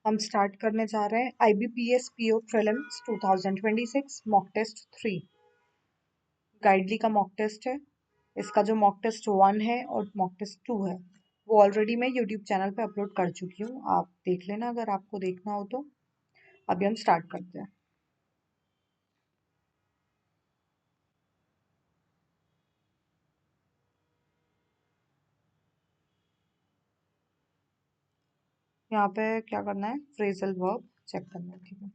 हम स्टार्ट करने जा रहे हैं IBPS PO prelims 2026 mock test 3। Guidely का मॉक टेस्ट है। इसका जो मॉक टेस्ट 1 है और मॉक टेस्ट 2 है वो ऑलरेडी मैं यूट्यूब चैनल पे अपलोड कर चुकी हूँ, आप देख लेना अगर आपको देखना हो तो। अभी हम स्टार्ट करते हैं। यहाँ पे क्या करना है, फ्रेजल वर्ब चेक करना है, ठीक है।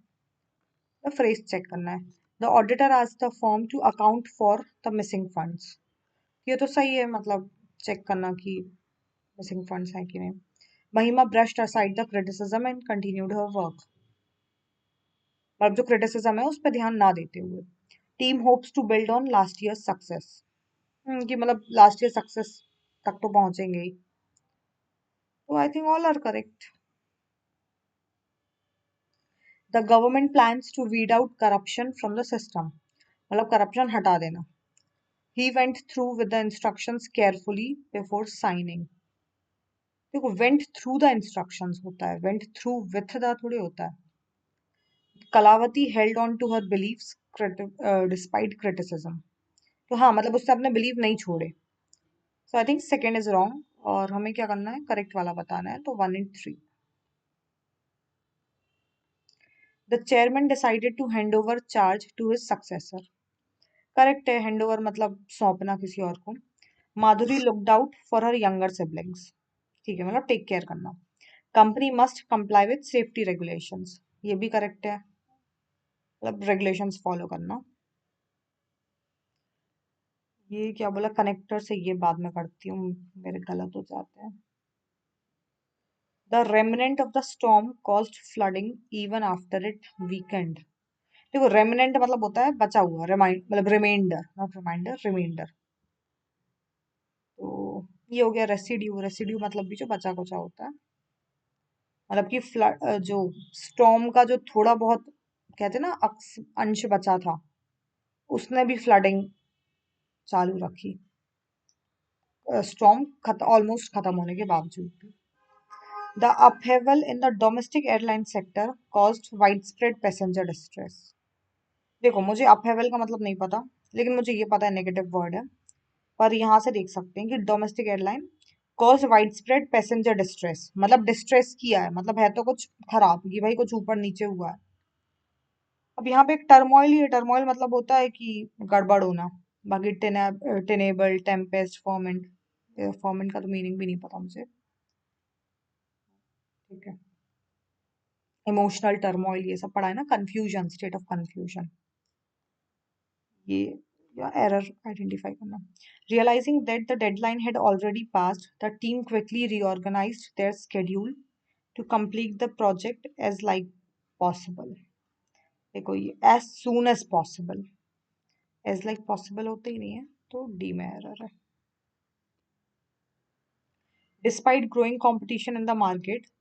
द फ्रेज चेक करना है। The auditor asked the firm to account for the missing funds. ये तो सही है, मतलब चेक करना कि मिसिंग फंड्स हैं कि नहीं। महिमा brushed aside the criticism and continued her work। मतलब जो क्रिटिसिज्म है उस पर ध्यान ना देते हुए। Team hopes to build on last year success. कि मतलब लास्ट ईयर सक्सेस तक तो पहुंचेंगे ही। तो I think all are correct. The government plans to weed out corruption from the system. मतलब करप्शन हटा देना। He went through with the instructions carefully before signing. देखो वेंट थ्रू द इंस्ट्रक्शंस होता है, वेंट थ्रू विथ द थोड़ी होता है। Kalavati held on to her beliefs despite criticism. तो हाँ, मतलब उससे अपने बिलीव नहीं छोड़े। So I think second is wrong और हमें क्या करना है, करेक्ट वाला बताना है। तो 1 and 3। The chairman decided to hand over charge to his successor. Correct है, हैंड ओवर मतलब सौंपना किसी और को। Madhuri looked out for her younger siblings. ठीक है, मतलब टेक केयर करना। Company must comply with safety regulations. ये भी करेक्ट है, मतलब रेगुलेशंस फॉलो करना। ये क्या बोला कनेक्टर से, ये बाद में करती हूँ, मेरे गलत हो जाते हैं। The remnant of the storm caused flooding even after it weekend. देखो रेमिनेंट मतलब होता है बचा हुआ, रिमाइंड मतलब रिमाइंडर, नॉट रिमाइंडर, रिमाइंडर। तो ये हो गया रेसिड्यू। रेसिड्यू मतलब भी जो बचा कुचा होता है। मतलब कि फ्लड, जो स्टॉर्म का जो थोड़ा बहुत कहते हैं ना अंश बचा था, उसने भी फ्लडिंग चालू रखी। स्टॉर्म ऑलमोस्ट खत्म होने के बावजूद भी। The upheaval in the domestic airline sector caused widespread passenger distress. देखो मुझे अपहेवल का मतलब नहीं पता, लेकिन मुझे ये पता है नेगेटिव वर्ड है। पर यहाँ से देख सकते हैं कि domestic airline cause wide spread passenger distress, मतलब डिस्ट्रेस किया है, मतलब है तो कुछ खराब कि भाई कुछ ऊपर नीचे हुआ है। अब यहाँ पे एक टर्मोइल ही है। टर्मोइल मतलब होता है कि गड़बड़ होना। बाकी टेनेबल, टेम्पेस्ट, फॉर्मेंट। फॉर्मेंट का तो मीनिंग भी नहीं पता मुझे। ठीक है। इमोशनल टर्मोइल ये सब पढ़ा है ना, कंफ्यूजन, स्टेट ऑफ कंफ्यूजन। ये या एरर आइडेंटिफाई करना। Realizing that the deadline had already passed, the team quickly reorganized their schedule to complete the project as like possible। देखो ये as soon as possible, as like possible होते ही नहीं है, तो D में एरर है। Despite growing competition in the market,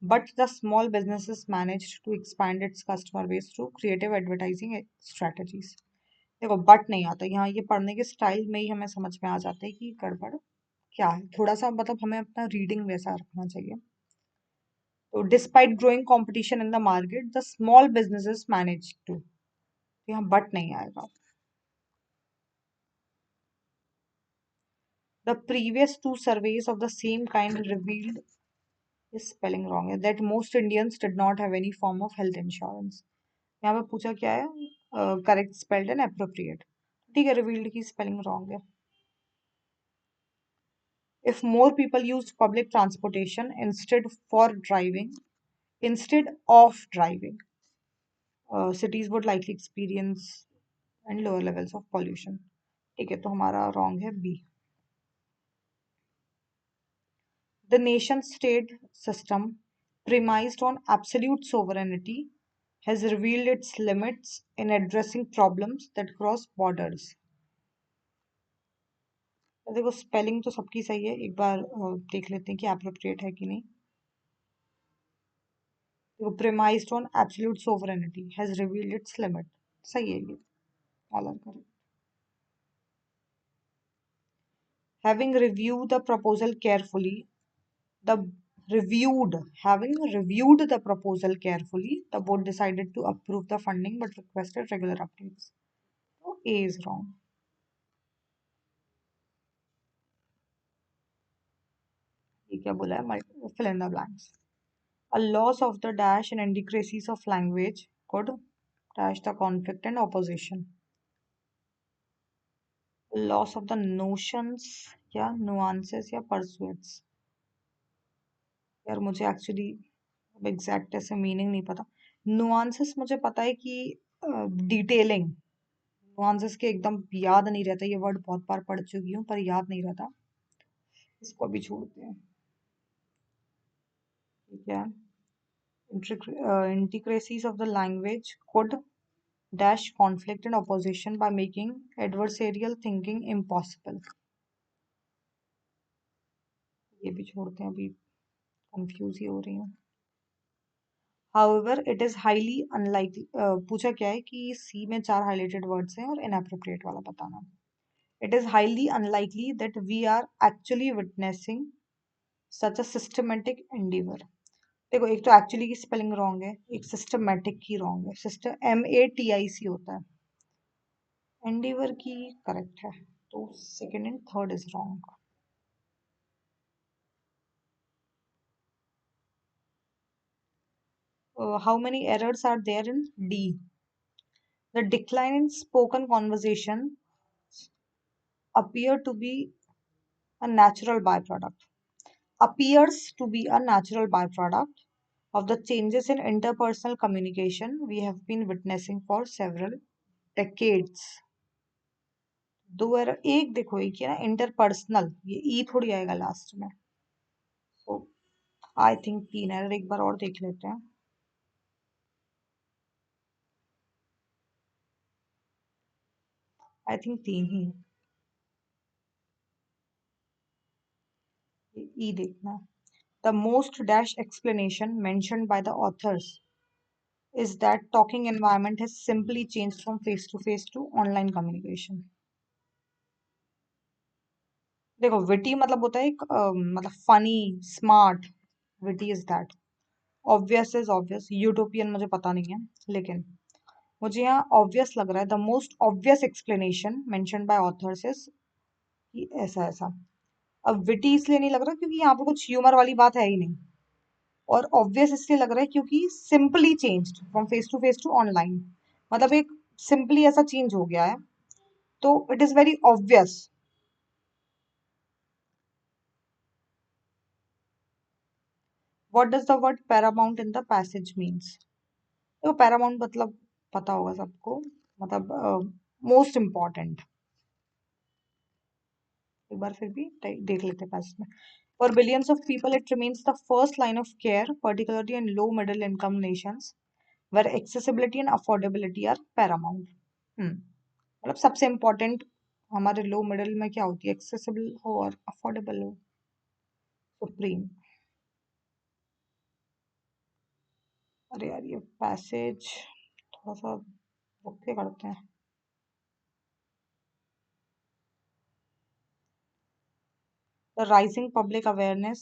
but the small businesses managed to expand its customer base through creative advertising strategies। देखो but नहीं आता यहाँ, ये पढ़ने के स्टाइल में ही हमें समझ में आ जाता है कि गड़बड़ क्या है। थोड़ा सा मतलब हमें अपना रीडिंग वैसा रखना चाहिए। तो despite growing competition in the market the small businesses manage to. यहाँ बट नहीं आएगा। The previous two surveys of the same kind revealed, इस स्पेलिंग रॉन्ग है, that most Indians did not have any form of health insurance. यहाँ पे पूछा क्या है, करेक्ट स्पेल्ड एंड अप्रोप्रिएट। ठीक है, रिवील्ड की स्पेलिंग रॉन्ग है। If more people used public transportation instead of driving, cities would likely experience and lower levels of pollution। ठीक है, तो हमारा wrong है B। The nation state system premised on absolute sovereignty has revealed its limits in addressing problems that cross borders। तो देखो spelling तो सबकी सही है, एक बार देख लेते हैं कि अप्रोप्रिएट है कि नहीं। देखो premised on absolute sovereignty has revealed its limit, सही है ये, all are correct. Having reviewed the proposal carefully, the reviewed, having reviewed the proposal carefully, the board decided to approve the funding but requested regular updates. So A is wrong. ये क्या बोला है? Fill in the blanks. A loss of the dash and inadequacies of language could dash the conflict and opposition. Loss of the notions या nuances या pursuits. यार मुझे actually exact ऐसे meaning नहीं पता. नुआंसेस मुझे पता है कि डिटेलिंग. नुआंसेस के एकदम याद नहीं रहता. ये वर्ड बहुत बार पढ़ चुकी हूँ पर याद नहीं रहता. इसको अभी छोड़ते हैं. ठीक है. Intricacies of the language could dash conflict and opposition by making adversarial thinking impossible. ये भी छोड़ते हैं. अभी कंफ्यूज ही हो रही हूँ. However, it is highly unlikely. पूछा क्या है कि सी में 4 हाइलाइटेड वर्ड्स हैं और इनएप्रोप्रिएट वाला बताना. It is highly unlikely that we are actually witnessing such a systematic endeavor. देखो एक तो एक्चुअली की स्पेलिंग रॉन्ग है, एक सिस्टमेटिक की रॉन्ग है. MATIC होता है. एंडीवर की करेक्ट है. तो second and third is wrong. How many errors are there in D? The decline in spoken conversation appear to be a natural byproduct. Appears to be a natural byproduct of the changes in interpersonal communication we have been witnessing for several decades. दो error. एक देखो एक है ना interpersonal. ये ई थोड़ी आएगा last में. तो आई थिंक 3 एरर. एक बार और देख लेते हैं. आई थिंक 3 ही. ई देखना. The most dash explanation mentioned by the authors is that talking environment has simply changed from face to online communication. देखो विटी मतलब होता है एक मतलब funny smart. Witty is that. Obvious is obvious. Utopian मुझे पता नहीं है लेकिन मुझे यहाँ ऑब्वियस लग रहा है. The most obvious explanation mentioned by authors is कि ऐसा ऐसा. अब विटी इसलिए नहीं लग रहा क्योंकि यहाँ पे कुछ ह्यूमर वाली बात है ही नहीं. और ऑब्वियस इसलिए लग रहा है क्योंकि simply changed from face to online. मतलब एक सिंपली ऐसा चेंज हो गया है. तो it is very obvious. What does the word paramount in the passage means? तो पैरामाउंट मतलब पता होगा सबको. मतलब मोस्ट इम्पॉर्टेंट. एक बार फिर भी देख लेते हैं पैसेज में. For billions of people, it remains the first line of care, particularly in low middle income nations, where accessibility and affordability are paramount. मतलब सबसे इम्पोर्टेंट हमारे लो मिडिल में क्या होती है? एक्सेसिबल हो और अफोर्डेबल हो. सुप्रीम. अरे यार ये पैसेज थोड़ा सा रुक के करते हैं. The rising public awareness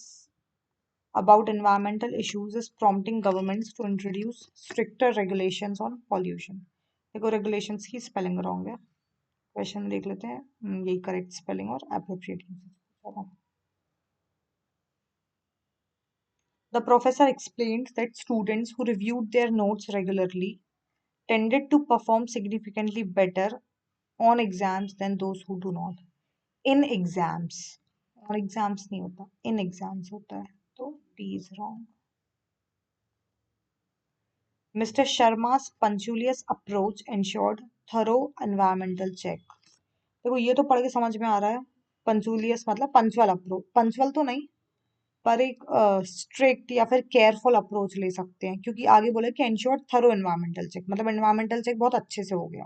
about environmental issues is prompting governments to introduce stricter regulations on pollution. देखो regulations की spelling wrong है. क्वेश्चन देख लेते हैं. यही करेक्ट स्पेलिंग और appropriate usage. The professor explained that students who reviewed their notes regularly tended to perform significantly better on exams than those who do not. In exams. और exams नहीं होता, इन exams होता है. तो T is wrong. Mr. Sharma's punctilious approach ensured thorough environmental check. देखो ये तो पढ़ के समझ में आ रहा है. पंचुलियस मतलब पंचुअल अप्रोच. पंचुअल तो नहीं पर एक स्ट्रिक्ट या फिर केयरफुल अप्रोच ले सकते हैं क्योंकि आगे बोले कि एंश्योर थरो एनवायरमेंटल चेक. मतलब एनवायरमेंटल चेक बहुत अच्छे से हो गया.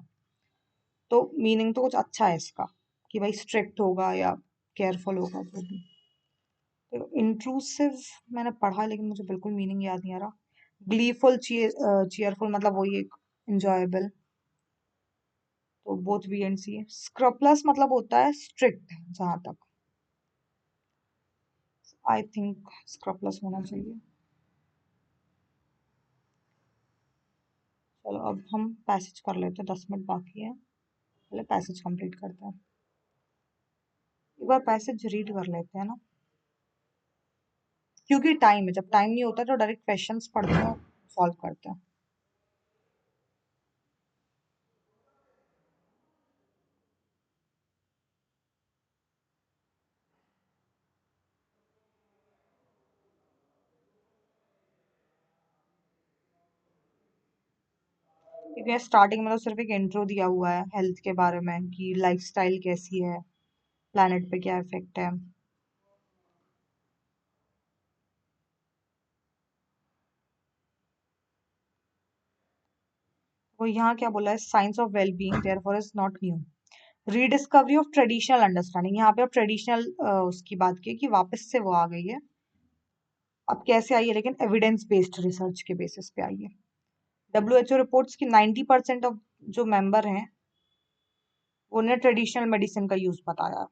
तो मीनिंग तो कुछ अच्छा है इसका कि भाई स्ट्रिक्ट होगा या केयरफुल होगा जो भी. देखो इंट्रूसिव मैंने पढ़ा लेकिन मुझे बिल्कुल मीनिंग याद नहीं आ रहा. ग्लीफुल चीयरफुल मतलब वही एक इंजॉयबल. तो बोथ बी एंड सी. स्क्रपलस मतलब होता है स्ट्रिक्ट. जहां तक आई थिंक इसका प्लस होना चाहिए। चलो अब हम पैसेज कर लेते हैं, 10 मिनट बाकी है, पहले पैसेज कंप्लीट करते हैं। एक बार पैसेज रीड कर लेते हैं ना, क्योंकि टाइम है, जब टाइम नहीं होता तो डायरेक्ट क्वेश्चंस पढ़ते हैं और सॉल्व करते हैं। क्योंकि स्टार्टिंग में तो सिर्फ एक इंट्रो दिया हुआ है हेल्थ के बारे में कि लाइफस्टाइल कैसी है, प्लैनेट पे क्या इफेक्ट है। वो यहाँ क्या बोला है, science of well being therefore is not new, rediscovery of traditional understanding. यहाँ पे अब ट्रेडिशनल उसकी बात की कि वापस से वो आ गई है। अब कैसे आई है, लेकिन एविडेंस बेस्ड रिसर्च के बेसिस पे आई है। WHO रिपोर्ट्स की 90% ऑफ जो मेंबर हैं उन्हें ट्रेडिशनल मेडिसिन का यूज बताया है।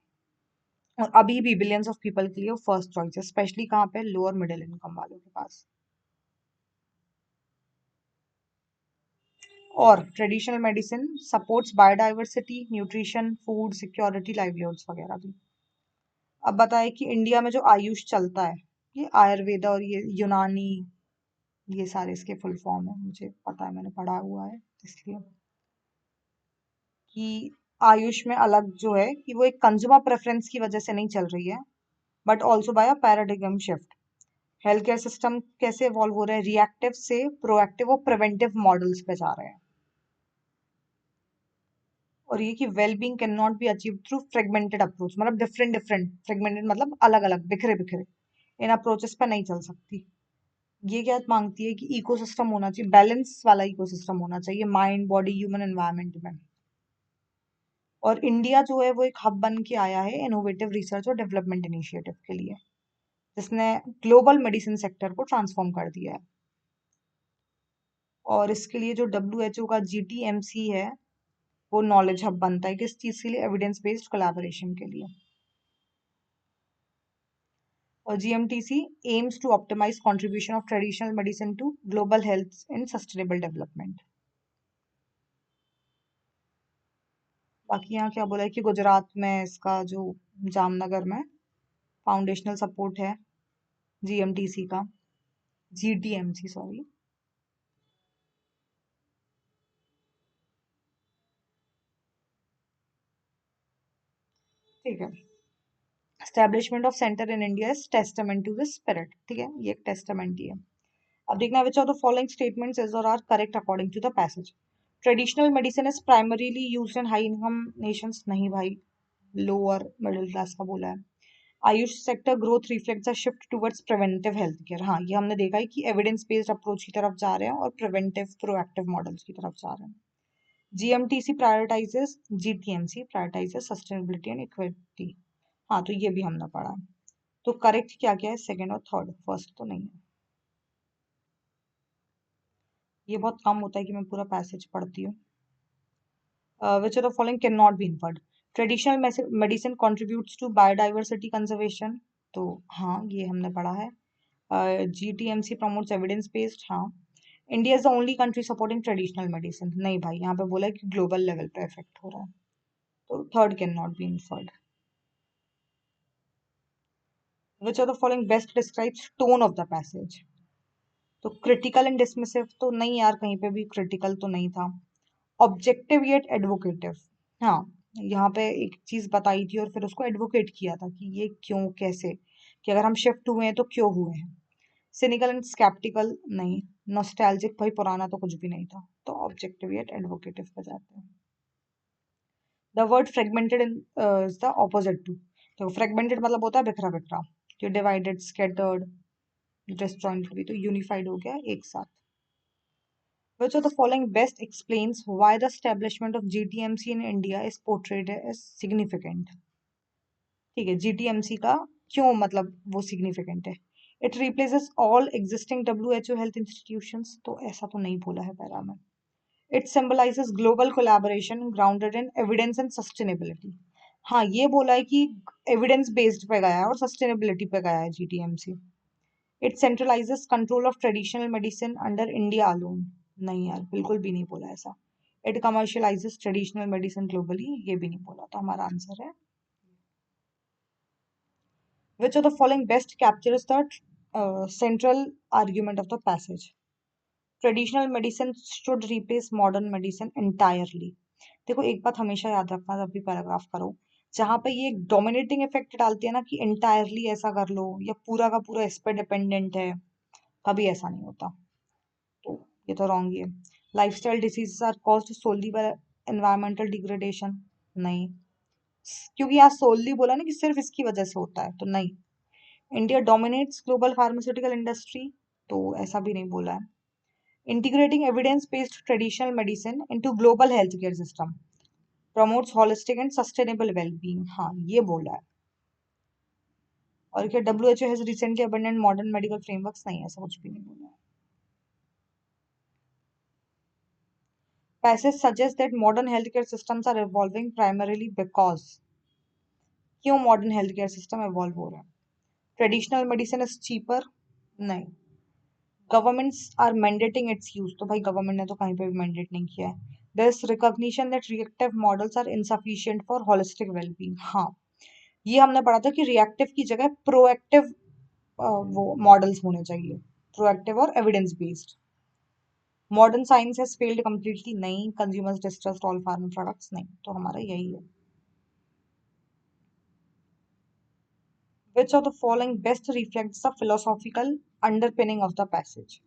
और अभी भी बिलियंस ऑफ पीपल के लिए वो फर्स्ट चॉइस है, स्पेशली कहाँ पे, लोअर मिडिल इनकम वालों के पास। और traditional medicine supports biodiversity, nutrition, food security, livelihoods वगैरह भी। अब बताए कि इंडिया में जो आयुष चलता है, ये आयुर्वेदा और ये यूनानी, ये सारे इसके फुल फॉर्म है, मुझे पता है, मैंने पढ़ा हुआ है इसलिए। कि आयुष में अलग जो है कि वो एक कंज्यूमर प्रेफरेंस की वजह से नहीं चल रही है, but also by a paradigm shift. Health care system कैसे इवॉल्व हो रहा है, रिएक्टिव से प्रोएक्टिव और प्रिवेंटिव मॉडल्स पे जा रहे हैं। और ये कि wellbeing can not be achieve through fragmented approach, मतलब डिफरेंट डिफरेंट, फ्रेगमेंटेड मतलब अलग अलग, बिखरे बिखरे इन अप्रोचेस पर नहीं चल सकती। ये क्या मांगती है कि इकोसिस्टम होना चाहिए, बैलेंस वाला इकोसिस्टम होना चाहिए माइंड बॉडी ह्यूमन एनवायरनमेंट में। और इंडिया जो है वो एक हब बन के आया है इनोवेटिव रिसर्च और डेवलपमेंट इनिशिएटिव के लिए, जिसने ग्लोबल मेडिसिन सेक्टर को ट्रांसफॉर्म कर दिया है। और इसके लिए जो WHO का GTMC है, वो नॉलेज हब बनता है किस चीज के लिए, एविडेंस बेस्ड कोलैबोरेशन के लिए। और GMTC aims to optimize contribution of traditional medicine to global health and sustainable development। बाकी यहाँ क्या बोला है कि गुजरात में इसका जो जामनगर में फाउंडेशनल सपोर्ट है GMTC का, GTMC सॉरी। ठीक है, establishment of centre in India is testament to this spirit. ठीक है, ये एक टेस्टामेंट ही है। अब देखना which of the following statements is और are correct according to the passage. Traditional medicine is primarily used in high income nations, नहीं भाई, लोअर मिडिल क्लास का बोला है। Ayush sector growth reflects a shift towards preventive health care. हाँ, ये हमने देखा है कि एविडेंस बेस्ड अप्रोच की तरफ जा रहे हैं और प्रिवेंटिव प्रोएक्टिव मॉडल्स की तरफ जा रहे हैं। GMTC prioritizes, GTMC prioritizes sustainability and equity. हाँ, तो ये भी हमने पढ़ा। तो करेक्ट क्या क्या है, सेकंड और थर्ड, फर्स्ट तो नहीं है। ये बहुत कम होता है कि मैं पूरा पैसेज पढ़ती हूँ। Which of the following can not be inferred, traditional medicine contributes to biodiversity conservation. तो हाँ, ये हमने पढ़ा है। GTMC प्रमोट्स एविडेंस बेस्ड, हाँ। India is the only country supporting traditional medicine, नहीं भाई, यहाँ पे बोला है कि ग्लोबल लेवल पे इफेक्ट हो रहा है, तो third can not be inferred. Which of the following best describes tone of the passage. तो क्रिटिकल एंड डिसमिसिव तो नहीं यार, कहीं पे भी क्रिटिकल तो नहीं था। ऑब्जेक्टिव येट एडवोकेटिव, हाँ, यहाँ पे एक चीज बताई थी और फिर उसको एडवोकेट किया था कि ये क्यों कैसे, कि अगर हम शिफ्ट हुए हैं तो क्यों हुए हैं। सिनिकल एंड स्केप्टिकल नहीं, नॉस्टैल्जिक भाई पुराना तो कुछ भी नहीं था, तो ऑब्जेक्टिव येट एडवोकेटिव पे जाते हैं। The word fragmented is the opposite to, तो फ्रेगमेंटेड मतलब होता है बिखरा बिखरा, जो डिवाइडेड स्कैटर्ड डिसजॉइंटेड भी, तो यूनिफाइड हो गया एक साथ। Which of the following best explains why the establishment of GTMC in India is portrayed as significant? ठीक है, GTMC का क्यों मतलब वो सिग्निफिकेंट है। It replaces all existing WHO health institutions, तो ऐसा तो नहीं बोला है पैरा में। It symbolizes global collaboration grounded in evidence and sustainability, हाँ, ये बोला है कि एविडेंस बेस्ड पे गया है और सस्टेनेबिलिटी पे गया है GTMC. It centralises control of traditional medicine under India alone. नहीं यार, बिल्कुल भी नहीं बोला ऐसा। It commercialises traditional medicine globally, ये भी नहीं बोला। तो हमारा आंसर है which of the following best captures the central argument of the passage. Traditional medicine should replace modern medicine entirely. देखो एक बात हमेशा याद रखना जब भी पैराग्राफ करो, जहां पे ये डोमिनेटिंग इफेक्ट डालती है ना कि एंटायरली ऐसा कर लो या पूरा का पूरा इस पे डिपेंडेंट है, कभी ऐसा नहीं होता। तो ये तो रॉन्ग ही है। Lifestyle diseases are caused solely by environmental degradation. नहीं, क्योंकि यहाँ सोनली बोला ना कि सिर्फ इसकी वजह से होता है, तो नहीं। India dominates global pharmaceutical industry, तो ऐसा भी नहीं बोला है। Integrating evidence based traditional medicine into global health care system promotes holistic and sustainable wellbeing, हाँ ये बोला है। और क्या WHO has recently abandoned modern medical frameworks, नहीं ऐसा कुछ भी नहीं बोला है। Passage suggest that modern health care systems are evolving primarily because, क्यों modern health care system evolve हो रहा है? ट्रेडिशनल मेडिसिन इज चीपर, नहीं। Governments are mandating its use, तो भाई गवर्नमेंट ने तो कहीं पे भी मैंडेट नहीं किया है। There is recognition that reactive models are insufficient for holistic wellbeing, हाँ ये हमने पढ़ा था कि रिएक्टिव की जगह प्रोएक्टिव वो मॉडल्स होने चाहिए, प्रोएक्टिव और evidence based. Modern science has failed completely, नहीं। Consumers distrust all farm products, नहीं। तो हमारा यही है। Which of the following best reflects the philosophical underpinning of the passage?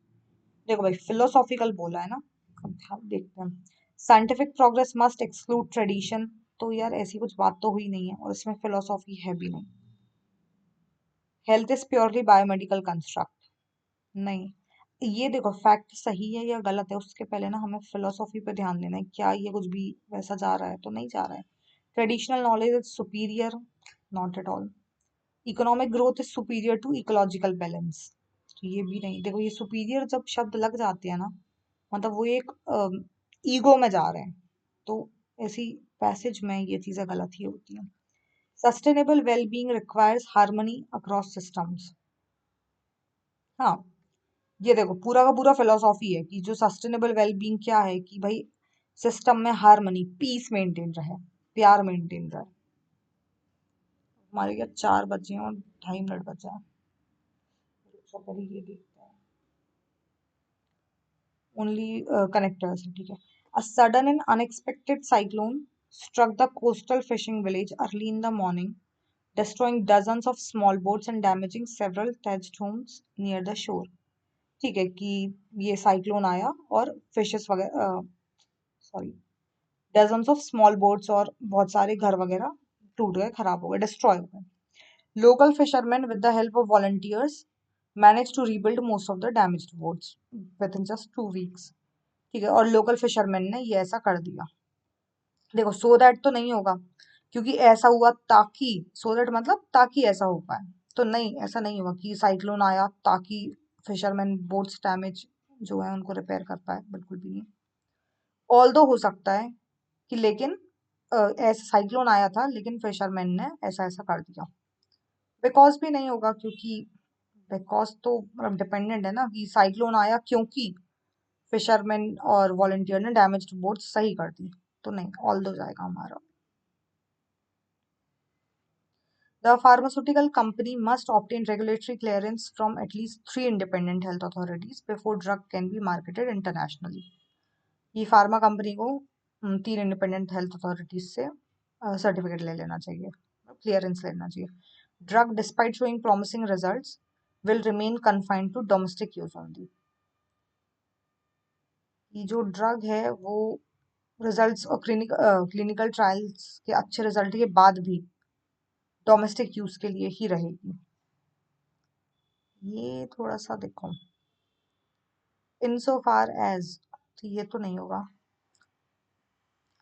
देखो भाई फिलोसॉफिकल बोला है ना, अब हम देखते हैं। Scientific progress must exclude tradition, तो यार ऐसी कुछ बात तो हुई नहीं है और इसमें फिलोसॉफी है भी नहीं। Health is purely biomedical construct, नहीं। ये देखो फैक्ट सही है या गलत है उसके पहले ना हमें फिलोसॉफी पे ध्यान देना है, क्या ये कुछ भी वैसा जा रहा है तो नहीं जा रहा है। Traditional knowledge is superior, not at all. Economic growth is superior to ecological balance, तो ये भी नहीं। देखो ये सुपीरियर जब शब्द लग जाते हैं ना, मतलब वो एक ईगो में जा रहे हैं, तो ऐसी पैसेज में ये चीजें गलत ही होती हैं। Sustainable wellbeing requires harmony across systems, हाँ ये देखो पूरा का पूरा फिलोसॉफी है कि जो सस्टेनेबल वेलबींग क्या है कि भाई सिस्टम में हार्मनी पीस मेंटेन रहे, प्यार मेंटेन रहे। हमारे क्या 4 बचे हैं और 2.5 मिनट बचा है, तो पहले ये देखते हैं। ओनली कनेक्टर्स है, ठीक है। A sudden and unexpected cyclone struck the coastal fishing village early in the morning, destroying dozens of small boats and damaging several thatched homes near the shore। ठीक है कि ये साइक्लोन आया और फिशेस वगैरह, sorry, dozens of small boats और बहुत सारे घर वगैरह टूट गए, खराब हो गए, डिस्ट्रॉय हो गए। Local fisherman with the help of volunteers manage to rebuild most of the damaged boats within just 2 weeks. ठीक है, और लोकल फिशरमैन ने ये ऐसा कर दिया। देखो सो दैट तो नहीं होगा, क्योंकि ऐसा हुआ ताकि, सो दैट मतलब ताकि ऐसा हो पाए, तो नहीं ऐसा नहीं हुआ कि साइक्लोन आया ताकि फिशरमैन बोट्स डैमेज जो है उनको रिपेयर कर पाए, बिल्कुल भी नहीं। ऑल दो हो सकता है कि लेकिन ऐसा साइक्लोन आया था लेकिन फिशरमैन ने ऐसा ऐसा कर दिया। बिकॉज भी नहीं होगा, क्योंकि बिकॉज तो डिपेंडेंट है ना कि साइक्लोन आया क्योंकि फिशरमैन और वॉलंटियर ने डैमेज्ड बोट सही कर दी, तो नहीं ऑल दो जाएगा हमारा। The pharmaceutical company must obtain regulatory clearance from at least 3 independent health authorities before drug can be marketed internationally। ये फार्मा कंपनी को 3 इंडिपेंडेंट हेल्थ अथॉरिटीज से सर्टिफिकेट ले लेना चाहिए, क्लियरेंस लेना चाहिए। Drug despite showing promising results will remain confined to domestic use only. ये जो ड्रग है वो रिजल्ट्स और क्लिनिकल ट्रायल्स के अच्छे रिजल्ट के बाद भी डोमेस्टिक यूज के लिए ही रहेगी। ये थोड़ा सा देखो, इन सो फार एज, तो ये तो नहीं होगा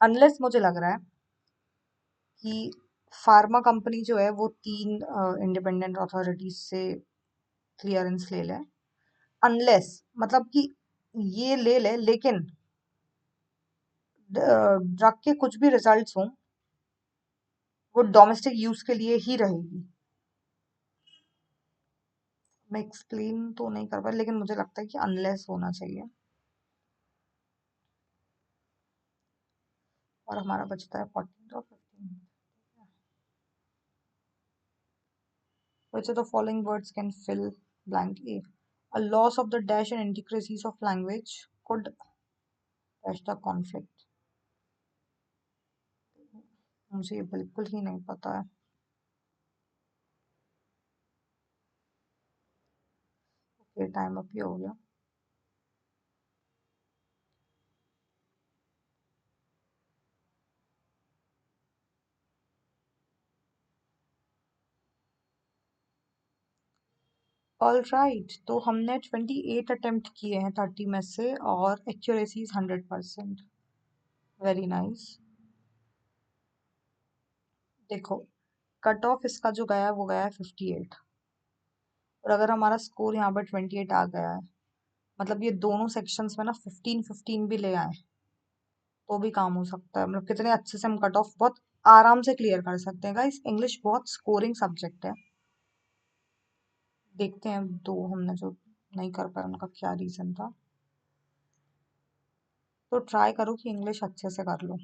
अनलेस मुझे लग रहा है कि फार्मा कंपनी जो है वो 3 इंडिपेंडेंट अथॉरिटीज से क्लियरेंस ले ले, अनलेस मतलब कि ये ले ले लेकिन ड्रग के कुछ भी रिजल्ट्स हों वो डोमेस्टिक यूज के लिए ही रहेगी। मैं एक्सप्लेन तो नहीं कर पाई, लेकिन मुझे लगता है कि अनलेस होना चाहिए। और हमारा बचता है 14 और 15। Which of the following words can fill blank A? A loss of the dash and intricacies of language could dash the conflict. मुझे ये बिल्कुल ही नहीं पता है। ये टाइम अप ही हो गया। ऑल राइट, तो हमने 28 अटेम्प्ट किए हैं 30 में से, और एक्यूरेसी 100%। Very nice. देखो, कट ऑफ इसका जो गया है वो गया है 58, और अगर हमारा स्कोर यहाँ पर 28 आ गया है, मतलब ये दोनों सेक्शंस में ना 15-15 भी ले आए तो भी काम हो सकता है। मतलब कितने अच्छे से हम कट ऑफ बहुत आराम से क्लियर कर सकते हैं गाइस। इंग्लिश बहुत स्कोरिंग सब्जेक्ट है। देखते हैं दो हमने जो नहीं कर पाए उनका क्या रीजन था। तो ट्राई करो कि इंग्लिश अच्छे से कर लो।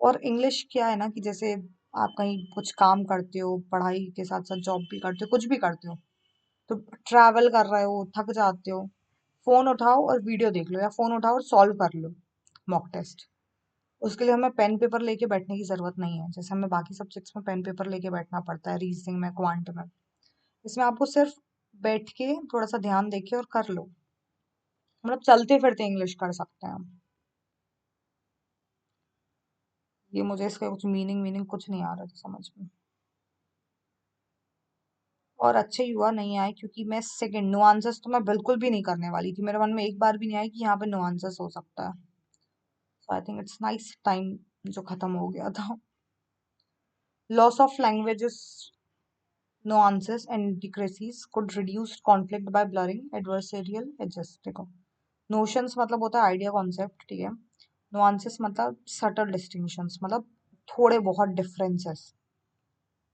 और इंग्लिश क्या है ना कि जैसे आप कहीं कुछ काम करते हो, पढ़ाई के साथ साथ जॉब भी करते हो, कुछ भी करते हो, तो ट्रैवल कर रहे हो, थक जाते हो, फोन उठाओ और वीडियो देख लो, या फोन उठाओ और सॉल्व कर लो मॉक टेस्ट। उसके लिए हमें पेन पेपर लेके बैठने की जरूरत नहीं है, जैसे हमें बाकी सब्जेक्ट्स में पेन पेपर लेके बैठना पड़ता है, रीजनिंग में, क्वांट में। इसमें आपको सिर्फ बैठ के थोड़ा सा ध्यान देके और कर लो। मतलब चलते फिरते इंग्लिश कर सकते हैं हम। ये मुझे इसका कुछ मीनिंग मीनिंग कुछ नहीं आ रहा था समझ में। और अच्छे युवा नहीं आए, क्योंकि मैं सेकंड नुआंसेस तो मैं बिल्कुल भी नहीं करने वाली थी, मेरे मन में एक बार भी नहीं आया कि यहाँ पे नुआंसेस हो सकता है। So I think it's nice time जो खत्म हो गया था। Loss of languages nuances and intricacies could reduce conflict by blurring adversarial edges। देखो, notions मतलब होता है आइडिया कॉन्सेप्ट, ठीक है। nuances मतलब subtle distinctions, मतलब थोड़े बहुत differences।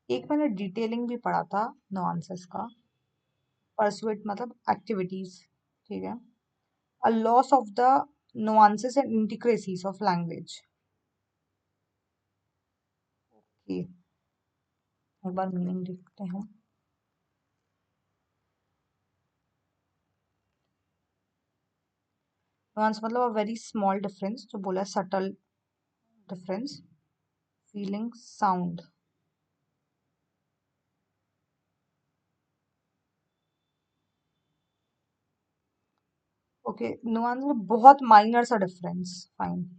एक मैंने डिटेलिंग भी पढ़ा था nuances का। persuade मतलब activities, ठीक है। a loss of the nuances and intricacies of language। ये एक बार मीनिंग देखते हैं। nuance मतलब a very small difference, जो बोला है subtle difference, feeling, sound। Okay, nuance में बहुत माइनर सा डिफरेंस, फाइन।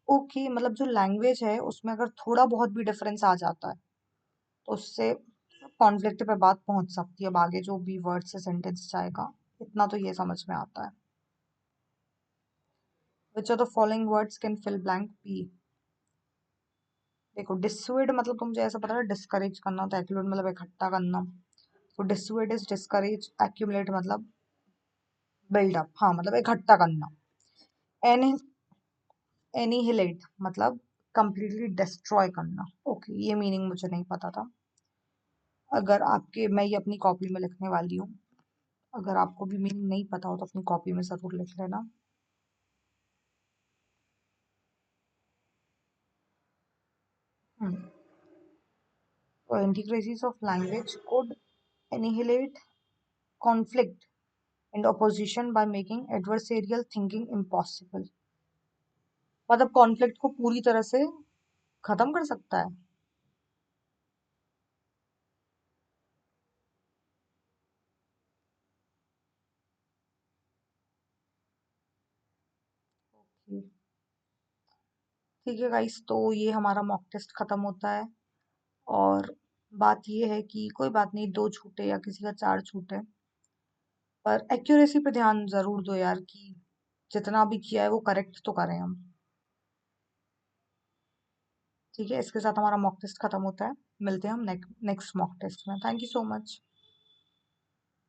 ओके, मतलब जो लैंग्वेज है उसमें अगर थोड़ा बहुत भी डिफरेंस आ जाता है तो उससे कॉन्फ्लिक्ट पे बात पहुंच सकती है। अब आगे जो भी वर्ड से सेंटेंस जाएगा, इतना तो ये समझ में आता है। Which of the following words can fill blank P? देखो, डिसुएड मतलब तो मुझे ऐसा पता है डिस्करेज करना होता है, एक्यूलेट मतलब इकट्ठा करना। तो डिसुएड इज डिस्करेज, एक्यूमुलेट मतलब बिल्डअप, हाँ मतलब इकट्ठा करना। एनी एनिहिलेट मतलब कंप्लीटली डिस्ट्रॉय करना। ओके, ये मीनिंग मुझे नहीं पता था। अगर आपके, मैं ये अपनी कॉपी में लिखने वाली हूँ, अगर आपको भी मीनिंग नहीं पता हो तो अपनी कॉपी में जरूर लिख लेना। Intricacies of language could annihilate conflict and opposition by making adversarial thinking impossible। मतलब कॉन्फ्लिक्ट को पूरी तरह से खत्म कर सकता है। ठीक है गाइस, तो ये हमारा मॉक टेस्ट खत्म होता है। और बात ये है कि कोई बात नहीं, दो छूटे या किसी का चार छूटे, पर एक्यूरेसी पे ध्यान जरूर दो यार, कि जितना भी किया है वो करेक्ट तो करें हम। ठीक है, इसके साथ हमारा मॉक टेस्ट खत्म होता है। मिलते हैं हम नेक्स्ट मॉक टेस्ट में। Thank you so much.